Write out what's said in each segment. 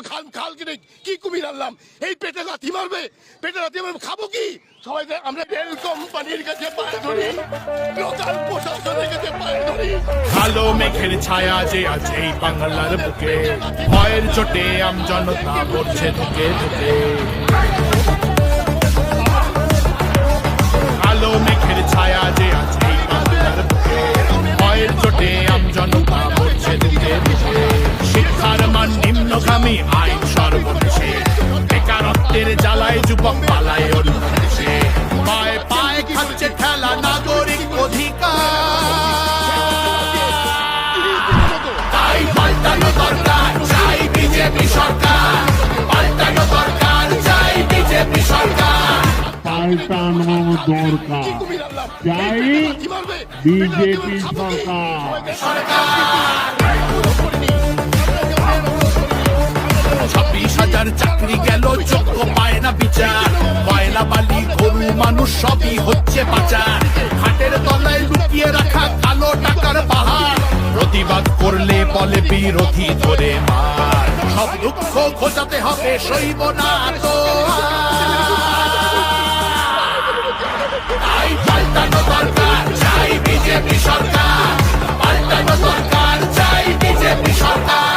খাল খাল কিনে কি কুমির আনলাম, এই পেটে লাথি মারবে, পেটে লাথি মারবে, খাবো কি? সবাই আমরা রেল কোম্পানির কাছে পায়ে ধরি, লোকাল প্রশাসনের কাছে পায়ে ধরি। কালো মেঘের ছায়া যে আছে এই বাংলার বুকে, ভয়ের চোটে আমজনতা পড়ছে ধুকে ধুকে। কালো মেঘের ছায়া যে আছে এই বাংলার বুকে, ভয়ের চোটে আমজনতা পড়ছে ধুকে ধুকে। শিক্ষার মান নিম্নগামী, আইন সর্বদেশে, বেকারত্বের জ্বালায় যুবক পালায় অন্য দেশে। পায়ে পায়ে খাচ্ছে ঠেলা নাগরিক অধিকার, তাই পাল্টানো দরকার, চাই বিজেপি সরকার। পাল্টানো দরকার, চাই বিজেপি সরকার। পাল্টানো দরকার, চাই বিজেপি সরকার। 26,000 চাকরি গেল, যোগ্য পায় না বিচার। কয়লা বালি গরু মানুষ সবই হচ্ছে পাচার। খাটের তলায় লুকিয়ে রাখা কালো টাকার পাহাড়, প্রতিবাদ করলে বলে বিরোধী ধরে মার। সব দুঃখ ঘোচাতে হবে, সইব না তো তাই পাল্টানো দরকার, চাই বিজেপি সরকার। পাল্টানো দরকার, চাই বিজেপি সরকার।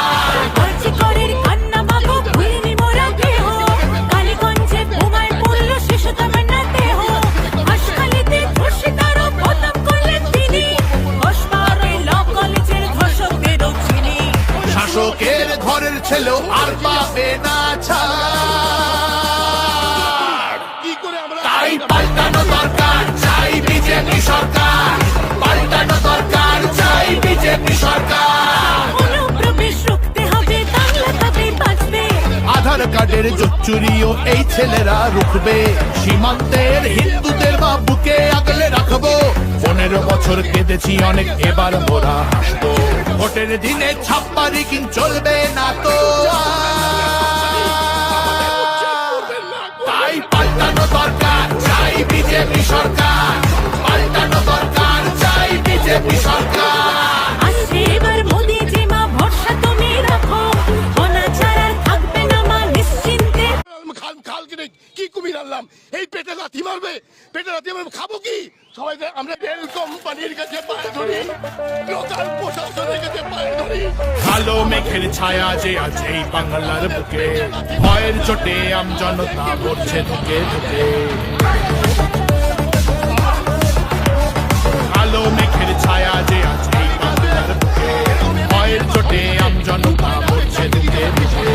শাসকের ঘরের ছেলেও আর পাবে না ছাড়, তাই পাল্টানো দরকার, চাই বিজেপি সরকার। পাল্টানো দরকার, চাই বিজেপি সরকার। আধার কার্ডের চুরিও এই ছেলেরা রুখবে। সীমান্তের হিন্দুদের বা বুকে আগলে রাখবো। 15 বছর কেঁদেছি অনেক, এবার মোরা হাসবো। ভোটের দিনে ছাপ্পা রিগিং চলবে না তো, তাই পাল্টানো দরকার, চাই বিজেপি সরকার। পাল্টানো দরকার, চাই বিজেপি সরকার। খাল কিনে কি কুমির আনলাম, এই পেটে লাথি মারবে, পেটে লাথি মারবে, খাবো কি? সবাই আমরা রেল কোম্পানির কাছে পায়ে ধরি, লোকাল প্রশাসনের কাছে পায়ে ধরি। কালো মেঘের ছায়া যে আছে এই বাংলার বুকে, ভয়ের চোটে আমজনতা পড়ছে ধুকে ধুকে। কালো মেঘের ছায়া যে আছে এই বাংলার বুকে, ভয়ের চোটে আমজনতা পড়ছে ধুকে ধুকে।